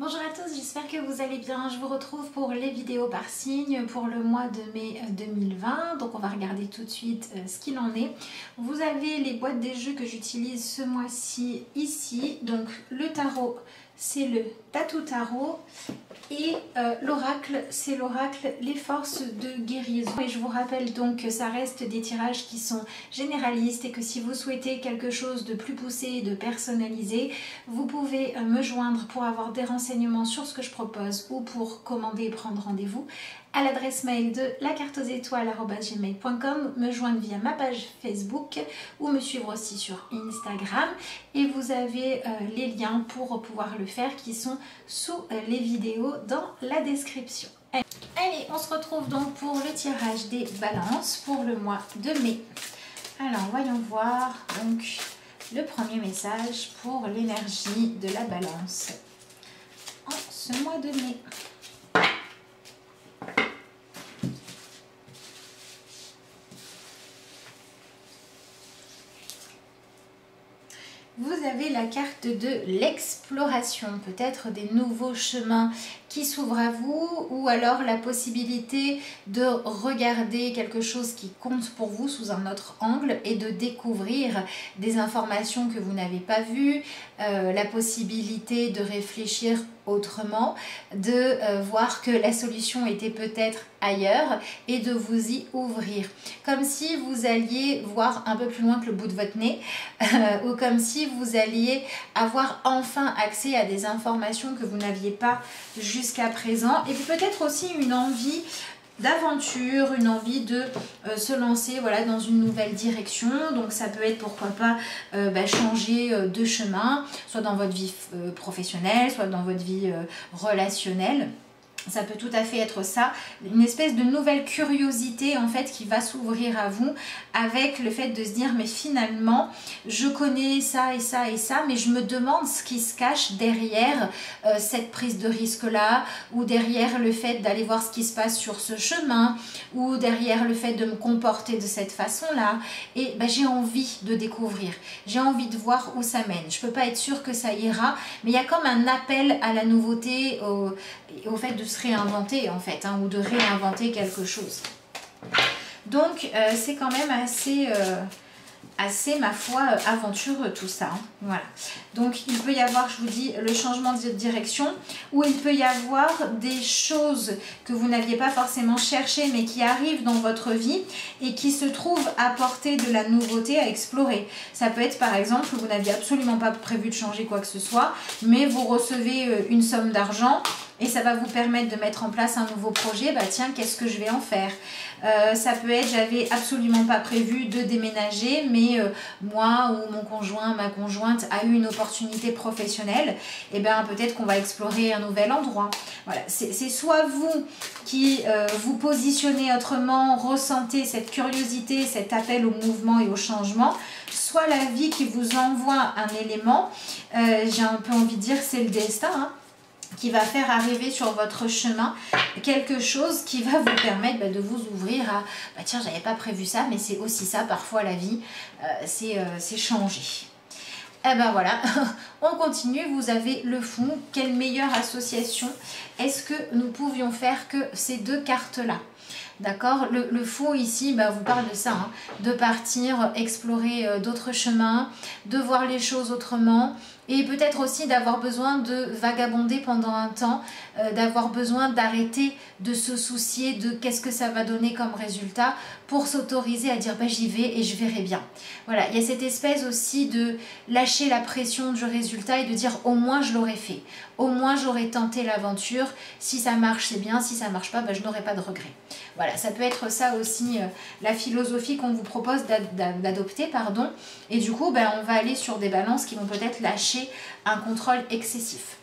Bonjour à tous, j'espère que vous allez bien. Je vous retrouve pour les vidéos par signe pour le mois de mai 2020. Donc on va regarder tout de suite ce qu'il en est. Vous avez les boîtes des jeux que j'utilise ce mois-ci ici. Donc le tarot, c'est le Tatou Tarot. Et l'oracle, c'est l'oracle Les Forces de Guérison. Et je vous rappelle donc que ça reste des tirages qui sont généralistes et que si vous souhaitez quelque chose de plus poussé, de personnalisé, vous pouvez me joindre pour avoir des renseignements sur ce que je propose ou pour commander et prendre rendez-vous à l'adresse mail de lacartesétoile@gmail.com, me joindre via ma page Facebook ou me suivre aussi sur Instagram. Et vous avez les liens pour pouvoir le faire qui sont sous les vidéos dans la description. Allez, on se retrouve donc pour le tirage des balances pour le mois de mai. Alors, voyons voir donc le premier message pour l'énergie de la balance en ce mois de mai. Vous avez la carte de l'exploration, peut-être des nouveaux chemins qui s'ouvrent à vous ou alors la possibilité de regarder quelque chose qui compte pour vous sous un autre angle et de découvrir des informations que vous n'avez pas vues, la possibilité de réfléchir autrement, de voir que la solution était peut-être ailleurs et de vous y ouvrir. Comme si vous alliez voir un peu plus loin que le bout de votre nez ou comme si vous alliez avoir enfin accès à des informations que vous n'aviez pas jusqu'à présent. Et puis peut-être aussi une envie d'aventure, une envie de se lancer voilà, dans une nouvelle direction. Donc ça peut être pourquoi pas changer de chemin, soit dans votre vie professionnelle, soit dans votre vie relationnelle. Ça peut tout à fait être ça, une espèce de nouvelle curiosité en fait qui va s'ouvrir à vous avec le fait de se dire mais finalement je connais ça et ça et ça mais je me demande ce qui se cache derrière cette prise de risque là ou derrière le fait d'aller voir ce qui se passe sur ce chemin ou derrière le fait de me comporter de cette façon là et j'ai envie de découvrir, j'ai envie de voir où ça mène. Je peux pas être sûre que ça ira mais il y a comme un appel à la nouveauté, au fait de se réinventer en fait ou de réinventer quelque chose. Donc c'est quand même assez ma foi aventureux tout ça voilà. Donc il peut y avoir, je vous dis, le changement de direction ou il peut y avoir des choses que vous n'aviez pas forcément cherché mais qui arrivent dans votre vie et qui se trouvent apporter de la nouveauté à explorer. Ça peut être par exemple que vous n'aviez absolument pas prévu de changer quoi que ce soit mais vous recevez une somme d'argent et ça va vous permettre de mettre en place un nouveau projet. Tiens, qu'est-ce que je vais en faire? Ça peut être, j'avais absolument pas prévu de déménager, mais moi ou mon conjoint, ma conjointe a eu une opportunité professionnelle. Et peut-être qu'on va explorer un nouvel endroit. Voilà, c'est soit vous qui vous positionnez autrement, ressentez cette curiosité, cet appel au mouvement et au changement, soit la vie qui vous envoie un élément. J'ai un peu envie de dire que c'est le destin, qui va faire arriver sur votre chemin quelque chose qui va vous permettre de vous ouvrir à tiens, j'avais pas prévu ça, mais c'est aussi ça parfois la vie, c'est changer. Voilà, on continue. Vous avez le fond. Quelle meilleure association est-ce que nous pouvions faire que ces deux cartes là? D'accord, le faux ici vous parle de ça, de partir explorer d'autres chemins, de voir les choses autrement et peut-être aussi d'avoir besoin de vagabonder pendant un temps, d'avoir besoin d'arrêter de se soucier de qu'est-ce que ça va donner comme résultat pour s'autoriser à dire j'y vais et je verrai bien. Voilà, il y a cette espèce aussi de lâcher la pression du résultat et de dire au moins je l'aurais fait, au moins j'aurais tenté l'aventure, si ça marche c'est bien, si ça marche pas je n'aurai pas de regret. Voilà, ça peut être ça aussi la philosophie qu'on vous propose d'adopter, pardon. Et du coup, on va aller sur des balances qui vont peut-être lâcher un contrôle excessif.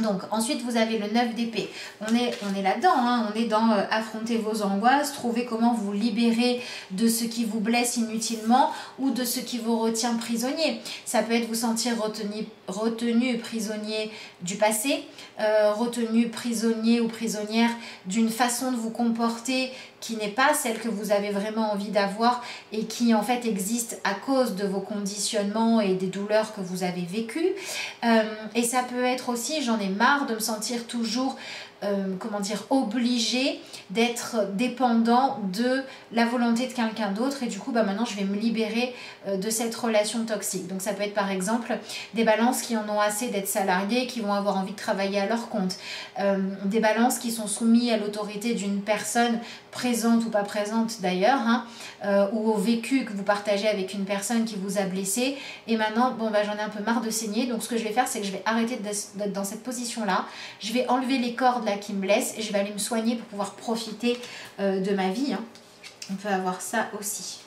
Donc ensuite vous avez le 9 d'épée, on est là-dedans, on est dans affronter vos angoisses, trouver comment vous libérer de ce qui vous blesse inutilement ou de ce qui vous retient prisonnier. Ça peut être vous sentir retenu prisonnier du passé, retenu prisonnier ou prisonnière d'une façon de vous comporter qui n'est pas celle que vous avez vraiment envie d'avoir et qui en fait existe à cause de vos conditionnements et des douleurs que vous avez vécues. Et ça peut être aussi, j'en ai marre de me sentir toujours comment dire, obligé d'être dépendant de la volonté de quelqu'un d'autre, et du coup maintenant je vais me libérer de cette relation toxique. Donc ça peut être par exemple des balances qui en ont assez d'être salariés, qui vont avoir envie de travailler à leur compte, des balances qui sont soumises à l'autorité d'une personne présente ou pas présente d'ailleurs, hein, ou au vécu que vous partagez avec une personne qui vous a blessé, et maintenant bon bah j'en ai un peu marre de saigner, donc ce que je vais faire c'est que je vais arrêter d'être dans cette position là, je vais enlever les cordes là qui me blessent et je vais aller me soigner pour pouvoir profiter de ma vie, hein. On peut avoir ça aussi.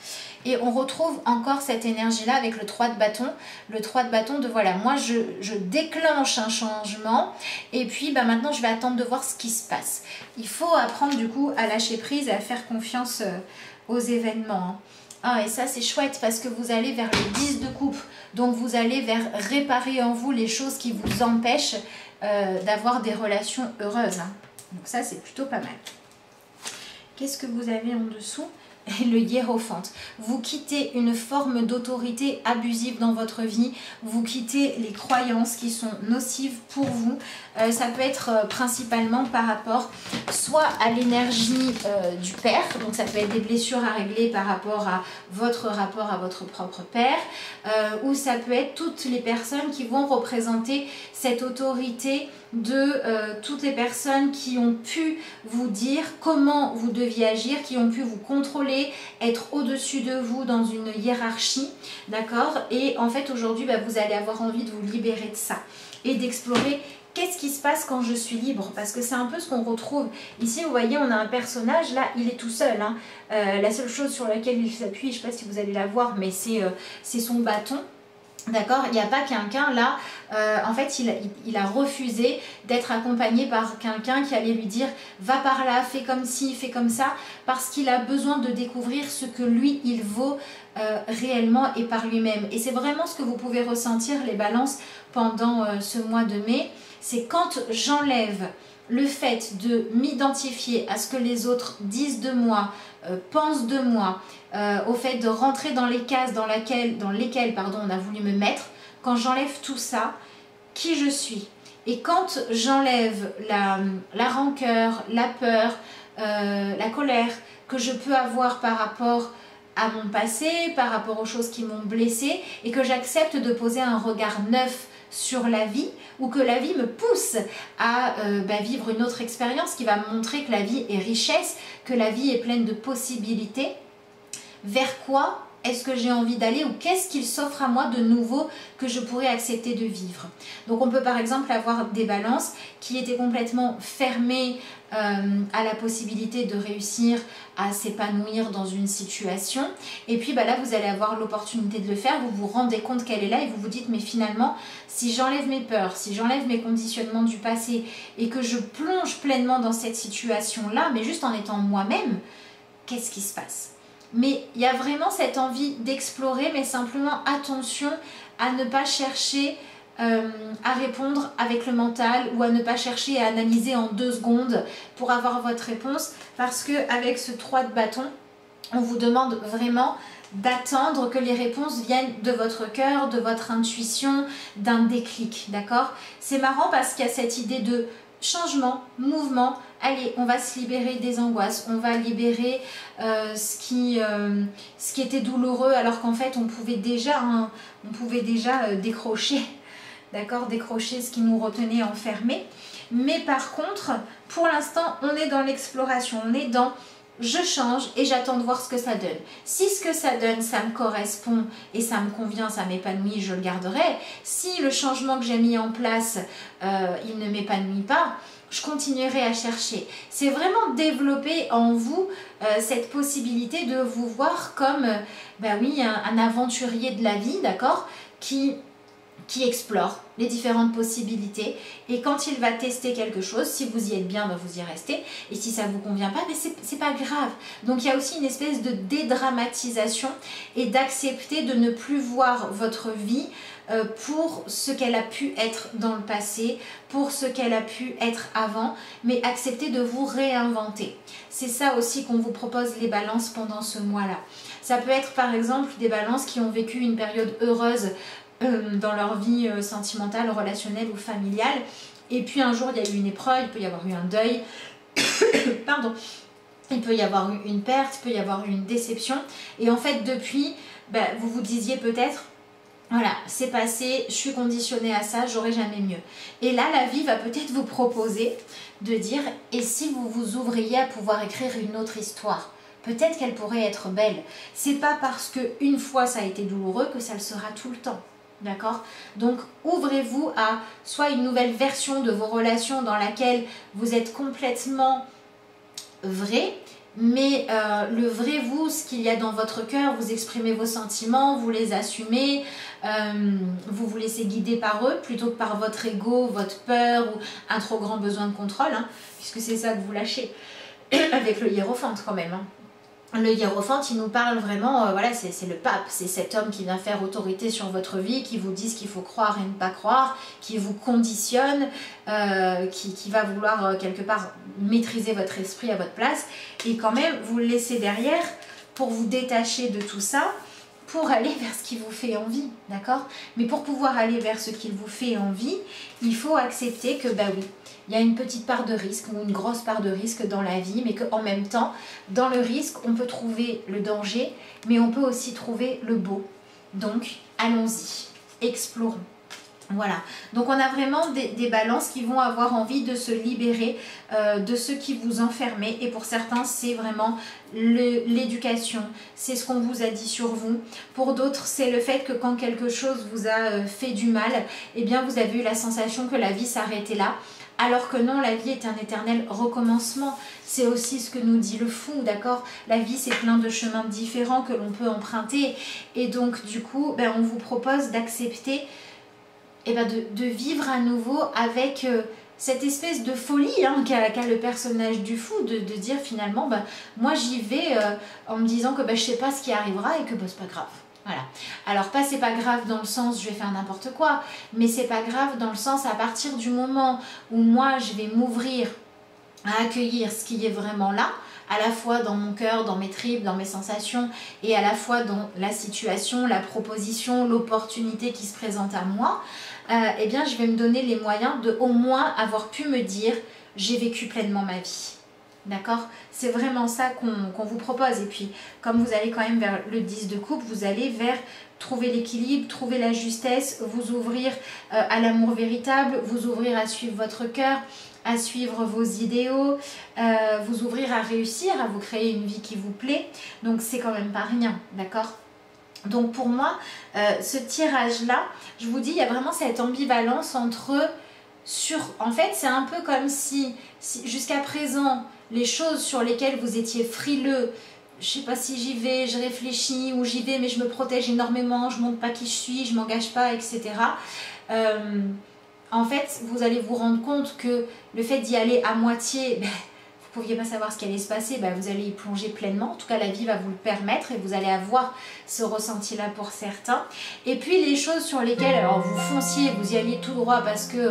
Et on retrouve encore cette énergie-là avec le 3 de bâton. Le 3 de bâton de voilà, moi je déclenche un changement et puis bah, maintenant je vais attendre de voir ce qui se passe. Il faut apprendre du coup à lâcher prise et à faire confiance aux événements, hein. Ah, et ça c'est chouette parce que vous allez vers le 10 de coupe. Donc vous allez vers réparer en vous les choses qui vous empêchent d'avoir des relations heureuses, hein. Donc ça c'est plutôt pas mal. Qu'est-ce que vous avez en dessous? Le hiérophante. Vous quittez une forme d'autorité abusive dans votre vie, vous quittez les croyances qui sont nocives pour vous. Ça peut être principalement par rapport soit à l'énergie du père, donc ça peut être des blessures à régler par rapport à votre rapport à votre propre père, ou ça peut être toutes les personnes qui vont représenter cette autorité de toutes les personnes qui ont pu vous dire comment vous deviez agir, qui ont pu vous contrôler, être au-dessus de vous dans une hiérarchie, d'accord? Et en fait aujourd'hui vous allez avoir envie de vous libérer de ça et d'explorer qu'est-ce qui se passe quand je suis libre, parce que c'est un peu ce qu'on retrouve ici. Vous voyez, on a un personnage là, il est tout seul, hein. La seule chose sur laquelle il s'appuie, je ne sais pas si vous allez la voir, mais c'est son bâton. D'accord, il n'y a pas quelqu'un là, en fait il a refusé d'être accompagné par quelqu'un qui allait lui dire va par là, fais comme ci, fais comme ça, parce qu'il a besoin de découvrir ce que lui il vaut réellement et par lui-même. Et c'est vraiment ce que vous pouvez ressentir les balances pendant ce mois de mai, c'est quand j'enlève le fait de m'identifier à ce que les autres disent de moi, pensent de moi, au fait de rentrer dans les cases dans lesquelles on a voulu me mettre, quand j'enlève tout ça, qui je suis. Et quand j'enlève la rancœur, la peur, la colère que je peux avoir par rapport à mon passé, par rapport aux choses qui m'ont blessée, et que j'accepte de poser un regard neuf sur la vie, ou que la vie me pousse à vivre une autre expérience qui va me montrer que la vie est richesse, que la vie est pleine de possibilités. Vers quoi est-ce que j'ai envie d'aller, ou qu'est-ce qu'il s'offre à moi de nouveau que je pourrais accepter de vivre? Donc on peut par exemple avoir des balances qui étaient complètement fermées à la possibilité de réussir à s'épanouir dans une situation, et puis là vous allez avoir l'opportunité de le faire, vous vous rendez compte qu'elle est là et vous vous dites mais finalement si j'enlève mes peurs, si j'enlève mes conditionnements du passé et que je plonge pleinement dans cette situation là, mais juste en étant moi-même, qu'est-ce qui se passe? Mais il y a vraiment cette envie d'explorer, mais simplement attention à ne pas chercher à répondre avec le mental, ou à ne pas chercher à analyser en 2 secondes pour avoir votre réponse, parce qu'avec ce 3 de bâton, on vous demande vraiment d'attendre que les réponses viennent de votre cœur, de votre intuition, d'un déclic, d'accord? C'est marrant parce qu'il y a cette idée de changement, mouvement. Allez, on va se libérer des angoisses, on va libérer ce qui était douloureux, alors qu'en fait on pouvait déjà décrocher, d'accord, décrocher ce qui nous retenait enfermés. Mais par contre, pour l'instant, on est dans l'exploration, on est dans je change et j'attends de voir ce que ça donne. Si ce que ça donne, ça me correspond et ça me convient, ça m'épanouit, je le garderai. Si le changement que j'ai mis en place, il ne m'épanouit pas, je continuerai à chercher. C'est vraiment développer en vous cette possibilité de vous voir comme un aventurier de la vie, d'accord, qui explore les différentes possibilités, et quand il va tester quelque chose, si vous y êtes bien, vous y restez, et si ça ne vous convient pas, c'est pas grave. Donc il y a aussi une espèce de dédramatisation et d'accepter de ne plus voir votre vie pour ce qu'elle a pu être dans le passé, pour ce qu'elle a pu être avant, mais accepter de vous réinventer. C'est ça aussi qu'on vous propose les balances pendant ce mois-là. Ça peut être par exemple des balances qui ont vécu une période heureuse dans leur vie sentimentale, relationnelle ou familiale. Et puis un jour, il y a eu une épreuve, il peut y avoir eu un deuil, pardon, il peut y avoir eu une perte, il peut y avoir eu une déception. Et en fait, depuis, vous vous disiez peut-être, voilà, c'est passé, je suis conditionnée à ça, j'aurai jamais mieux. Et là, la vie va peut-être vous proposer de dire, et si vous vous ouvriez à pouvoir écrire une autre histoire? Peut-être qu'elle pourrait être belle. C'est pas parce qu'une fois ça a été douloureux que ça le sera tout le temps. D'accord? Donc, ouvrez-vous à soit une nouvelle version de vos relations dans laquelle vous êtes complètement vrai, mais le vrai vous, ce qu'il y a dans votre cœur, vous exprimez vos sentiments, vous les assumez, vous vous laissez guider par eux plutôt que par votre ego, votre peur ou un trop grand besoin de contrôle, hein, puisque c'est ça que vous lâchez avec le hiérophante quand même. Hein. Le hiérophante, il nous parle vraiment, voilà, c'est le pape, c'est cet homme qui vient faire autorité sur votre vie, qui vous dit ce qu'il faut croire et ne pas croire, qui vous conditionne, qui va vouloir quelque part maîtriser votre esprit à votre place, et quand même vous le laissez derrière pour vous détacher de tout ça, pour aller vers ce qui vous fait envie, d'accord? Mais pour pouvoir aller vers ce qui vous fait envie, il faut accepter que, oui, il y a une petite part de risque ou une grosse part de risque dans la vie, mais qu'en même temps, dans le risque, on peut trouver le danger, mais on peut aussi trouver le beau. Donc, allons-y, explorons. Voilà, donc on a vraiment des balances qui vont avoir envie de se libérer de ce qui vous enfermait, et pour certains c'est vraiment l'éducation, c'est ce qu'on vous a dit sur vous. Pour d'autres c'est le fait que quand quelque chose vous a fait du mal, eh bien vous avez eu la sensation que la vie s'arrêtait là. Alors que non, la vie est un éternel recommencement. C'est aussi ce que nous dit le fou, d'accord? La vie, c'est plein de chemins différents que l'on peut emprunter. Et donc, du coup, on vous propose d'accepter de vivre à nouveau avec cette espèce de folie hein, qu'a le personnage du fou, de dire finalement, moi j'y vais en me disant que je sais pas ce qui arrivera et que c'est pas grave. Voilà. Alors pas c'est pas grave dans le sens je vais faire n'importe quoi, mais c'est pas grave dans le sens à partir du moment où moi je vais m'ouvrir à accueillir ce qui est vraiment là, à la fois dans mon cœur, dans mes tripes, dans mes sensations, et à la fois dans la situation, la proposition, l'opportunité qui se présente à moi, eh bien je vais me donner les moyens de au moins avoir pu me dire j'ai vécu pleinement ma vie. D'accord? C'est vraiment ça qu'on vous propose. Et puis, comme vous allez quand même vers le 10 de coupe, vous allez vers trouver l'équilibre, trouver la justesse, vous ouvrir à l'amour véritable, vous ouvrir à suivre votre cœur, à suivre vos idéaux, vous ouvrir à réussir, à vous créer une vie qui vous plaît. Donc, c'est quand même pas rien. D'accord? Donc, pour moi, ce tirage-là, je vous dis, il y a vraiment cette ambivalence entre... En fait, c'est un peu comme si jusqu'à présent, les choses sur lesquelles vous étiez frileux, je sais pas si j'y vais, je réfléchis ou j'y vais mais je me protège énormément, je montre pas qui je suis, je m'engage pas, etc. En fait, vous allez vous rendre compte que le fait d'y aller à moitié, vous ne pouviez pas savoir ce qui allait se passer, vous allez y plonger pleinement. En tout cas, la vie va vous le permettre et vous allez avoir ce ressenti-là pour certains. Et puis, les choses sur lesquelles alors, vous fonciez, vous y alliez tout droit parce que,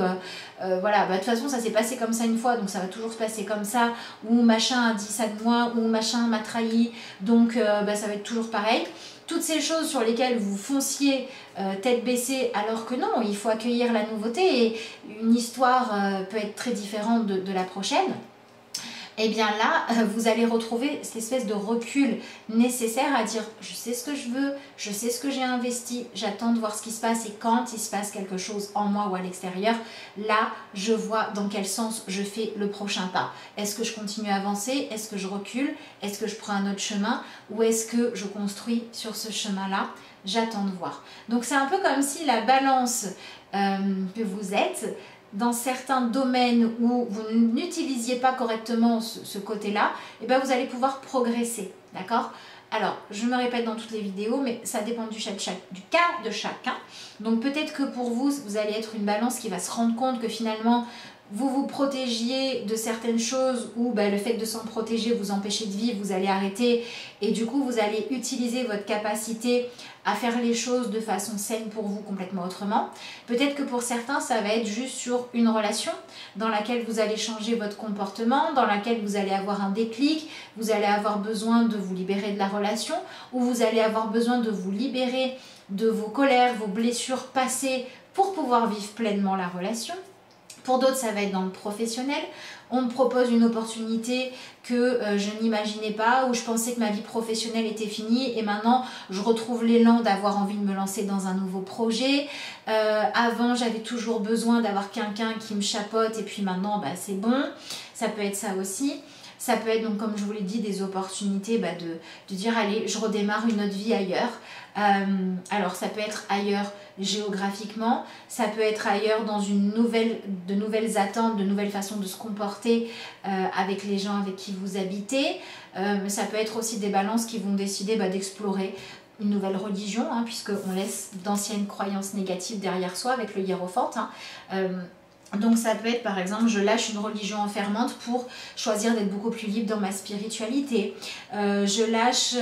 voilà, de toute façon, ça s'est passé comme ça une fois, donc ça va toujours se passer comme ça. Ou machin a dit ça de moi, ou machin m'a trahi, donc ça va être toujours pareil. Toutes ces choses sur lesquelles vous fonciez tête baissée, alors que non, il faut accueillir la nouveauté et une histoire peut être très différente de la prochaine. Et bien là, vous allez retrouver cette espèce de recul nécessaire à dire je sais ce que je veux, je sais ce que j'ai investi, j'attends de voir ce qui se passe et quand il se passe quelque chose en moi ou à l'extérieur, là je vois dans quel sens je fais le prochain pas. Est-ce que je continue à avancer? Est-ce que je recule? Est-ce que je prends un autre chemin? Ou est-ce que je construis sur ce chemin-là? J'attends de voir. Donc c'est un peu comme si la balance que vous êtes, dans certains domaines où vous n'utilisiez pas correctement ce côté-là, et vous allez pouvoir progresser, d'accord? Alors, je me répète dans toutes les vidéos, mais ça dépend du cas de chacun. Donc peut-être que pour vous, vous allez être une balance qui va se rendre compte que finalement, vous vous protégiez de certaines choses ou le fait de s'en protéger vous empêcher de vivre, vous allez arrêter et du coup vous allez utiliser votre capacité à faire les choses de façon saine pour vous complètement autrement. Peut-être que pour certains ça va être juste sur une relation dans laquelle vous allez changer votre comportement, dans laquelle vous allez avoir un déclic, vous allez avoir besoin de vous libérer de la relation ou vous allez avoir besoin de vous libérer de vos colères, vos blessures passées pour pouvoir vivre pleinement la relation. Pour d'autres, ça va être dans le professionnel. On me propose une opportunité que je n'imaginais pas, où je pensais que ma vie professionnelle était finie et maintenant je retrouve l'élan d'avoir envie de me lancer dans un nouveau projet. Avant, j'avais toujours besoin d'avoir quelqu'un qui me chapeaute et puis maintenant, c'est bon. Ça peut être ça aussi. Ça peut être, donc, comme je vous l'ai dit, des opportunités de dire allez, je redémarre une autre vie ailleurs. Alors ça peut être ailleurs géographiquement, ça peut être ailleurs dans de nouvelles attentes, de nouvelles façons de se comporter avec les gens avec qui vous habitez. Ça peut être aussi des balances qui vont décider d'explorer une nouvelle religion, puisqu'on laisse d'anciennes croyances négatives derrière soi avec le hiérophante. Donc ça peut être par exemple, je lâche une religion enfermante pour choisir d'être beaucoup plus libre dans ma spiritualité. Je lâche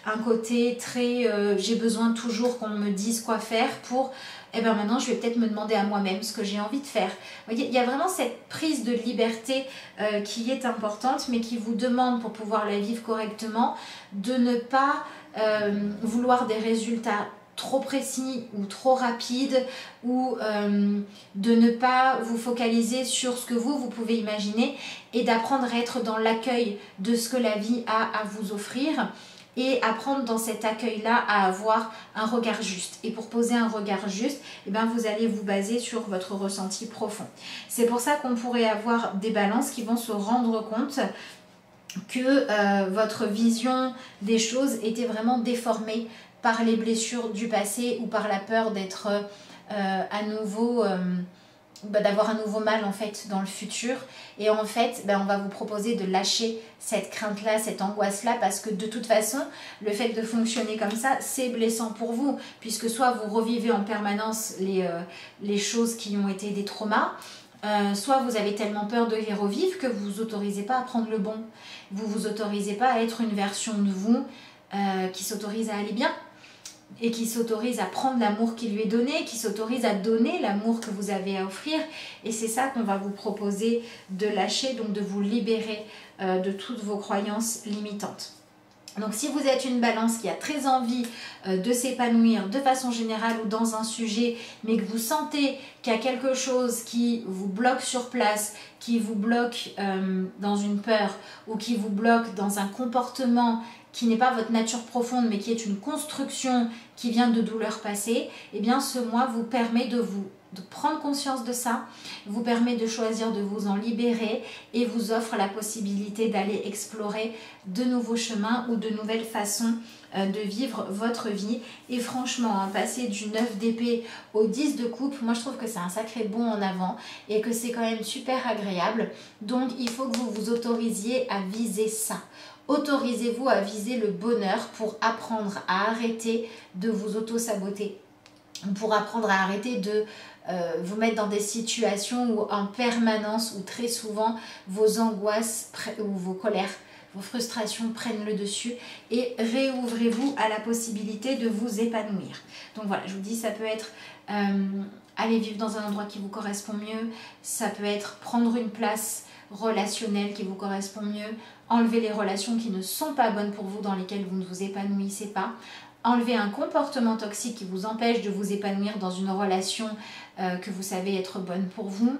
un côté très, j'ai besoin toujours qu'on me dise quoi faire pour, maintenant je vais peut-être me demander à moi-même ce que j'ai envie de faire. Vous voyez, il y a vraiment cette prise de liberté qui est importante, mais qui vous demande pour pouvoir la vivre correctement de ne pas vouloir des résultats trop précis ou trop rapide ou de ne pas vous focaliser sur ce que vous pouvez imaginer et d'apprendre à être dans l'accueil de ce que la vie a à vous offrir et apprendre dans cet accueil-là à avoir un regard juste. Et pour poser un regard juste, vous allez vous baser sur votre ressenti profond. C'est pour ça qu'on pourrait avoir des balances qui vont se rendre compte que votre vision des choses était vraiment déformée par les blessures du passé ou par la peur d'être à nouveau, d'avoir un nouveau mal en fait dans le futur. Et en fait, on va vous proposer de lâcher cette crainte-là, cette angoisse-là, parce que de toute façon, le fait de fonctionner comme ça, c'est blessant pour vous, puisque soit vous revivez en permanence les choses qui ont été des traumas, soit vous avez tellement peur de les revivre que vous vous autorisez pas à prendre le bon. Vous vous autorisez pas à être une version de vous qui s'autorise à aller bien et qui s'autorise à prendre l'amour qui lui est donné, qui s'autorise à donner l'amour que vous avez à offrir. Et c'est ça qu'on va vous proposer de lâcher, donc de vous libérer de toutes vos croyances limitantes. Donc si vous êtes une balance qui a très envie de s'épanouir de façon générale ou dans un sujet, mais que vous sentez qu'il y a quelque chose qui vous bloque sur place, qui vous bloque dans une peur ou qui vous bloque dans un comportement qui n'est pas votre nature profonde mais qui est une construction qui vient de douleurs passées, eh bien ce mois vous permet de prendre conscience de ça, vous permet de choisir de vous en libérer et vous offre la possibilité d'aller explorer de nouveaux chemins ou de nouvelles façons de vivre votre vie. Et franchement, passer du 9 d'épée au 10 de coupe, moi je trouve que c'est un sacré bond en avant et que c'est quand même super agréable. Donc il faut que vous vous autorisiez à viser ça. Autorisez-vous à viser le bonheur pour apprendre à arrêter de vous auto-saboter, pour apprendre à arrêter de vous mettre dans des situations où en permanence ou très souvent vos angoisses ou vos colères, vos frustrations prennent le dessus, et réouvrez-vous à la possibilité de vous épanouir. Donc voilà, je vous dis, ça peut être aller vivre dans un endroit qui vous correspond mieux, ça peut être prendre une place relationnelle qui vous correspond mieux, enlever les relations qui ne sont pas bonnes pour vous, dans lesquelles vous ne vous épanouissez pas, enlever un comportement toxique qui vous empêche de vous épanouir dans une relation que vous savez être bonne pour vous.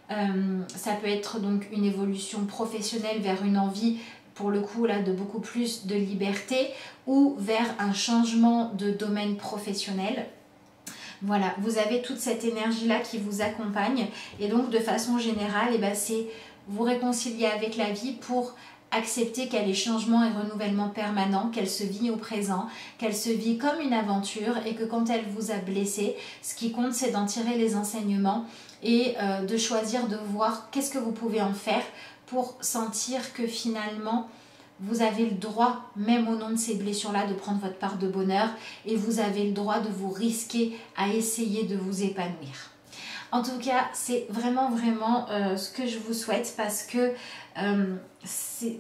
Ça peut être donc une évolution professionnelle vers une envie, pour le coup là, de beaucoup plus de liberté, ou vers un changement de domaine professionnel. Voilà, vous avez toute cette énergie-là qui vous accompagne, et donc de façon générale, c'est vous réconcilier avec la vie pour accepter qu'elle est changement et renouvellement permanent, qu'elle se vit au présent, qu'elle se vit comme une aventure, et que quand elle vous a blessé, ce qui compte c'est d'en tirer les enseignements et de choisir de voir qu'est-ce que vous pouvez en faire pour sentir que finalement vous avez le droit, même au nom de ces blessures-là, de prendre votre part de bonheur, et vous avez le droit de vous risquer à essayer de vous épanouir. En tout cas, c'est vraiment ce que je vous souhaite parce que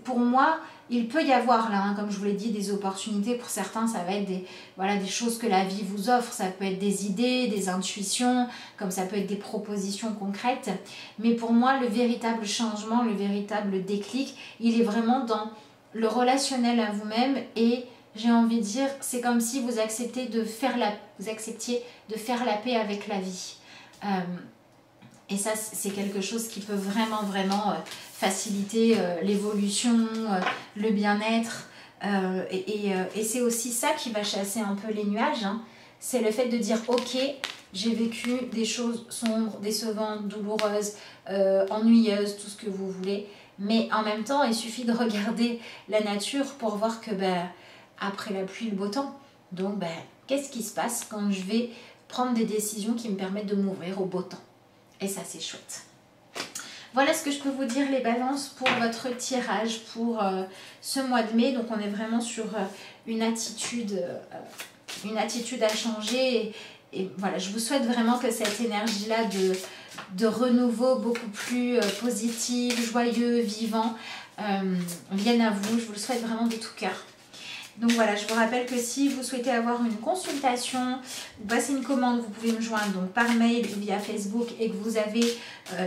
pour moi, il peut y avoir là, hein, comme je vous l'ai dit, des opportunités. Pour certains, ça va être des choses que la vie vous offre. Ça peut être des idées, des intuitions, comme ça peut être des propositions concrètes. Mais pour moi, le véritable changement, le véritable déclic, il est vraiment dans le relationnel à vous-même. Et j'ai envie de dire, c'est comme si vous acceptiez de faire la paix avec la vie. Et ça, c'est quelque chose qui peut vraiment faciliter l'évolution, le bien-être. Et c'est aussi ça qui va chasser un peu les nuages. Hein. C'est le fait de dire, ok, j'ai vécu des choses sombres, décevantes, douloureuses, ennuyeuses, tout ce que vous voulez. Mais en même temps, il suffit de regarder la nature pour voir que après la pluie, le beau temps. Donc, qu'est-ce qui se passe quand je vais prendre des décisions qui me permettent de m'ouvrir au beau temps? Et ça, c'est chouette. Voilà ce que je peux vous dire, les balances, pour votre tirage pour ce mois de mai. Donc, on est vraiment sur une attitude à changer. Et voilà, je vous souhaite vraiment que cette énergie-là de renouveau beaucoup plus positive, joyeux, vivant, vienne à vous. Je vous le souhaite vraiment de tout cœur. Donc voilà, je vous rappelle que si vous souhaitez avoir une consultation ou passer une commande, vous pouvez me joindre donc par mail ou via Facebook et que vous avez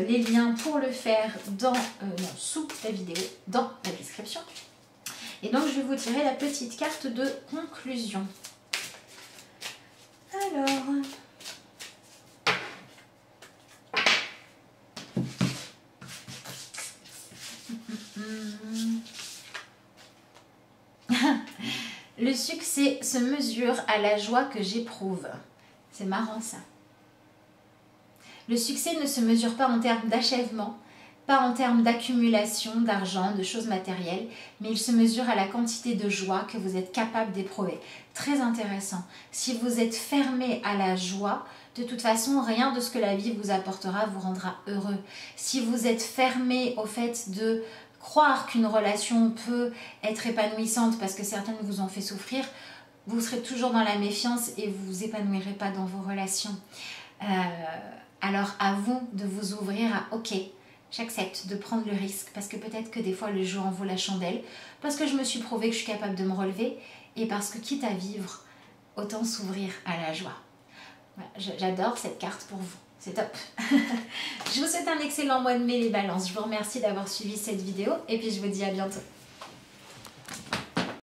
les liens pour le faire sous la vidéo, dans la description. Et donc je vais vous tirer la petite carte de conclusion. Alors... Le succès se mesure à la joie que j'éprouve. C'est marrant ça. Le succès ne se mesure pas en termes d'achèvement, pas en termes d'accumulation d'argent, de choses matérielles, mais il se mesure à la quantité de joie que vous êtes capable d'éprouver. Très intéressant. Si vous êtes fermé à la joie, de toute façon, rien de ce que la vie vous apportera vous rendra heureux. Si vous êtes fermé au fait de croire qu'une relation peut être épanouissante parce que certaines vous ont fait souffrir, vous serez toujours dans la méfiance et vous vous épanouirez pas dans vos relations. Alors à vous de vous ouvrir à ok, j'accepte de prendre le risque parce que peut-être que des fois le jeu en vaut la chandelle, parce que je me suis prouvé que je suis capable de me relever et parce que quitte à vivre, autant s'ouvrir à la joie. Voilà, j'adore cette carte pour vous. C'est top. Je vous souhaite un excellent mois de mai, les balances. Je vous remercie d'avoir suivi cette vidéo et puis je vous dis à bientôt.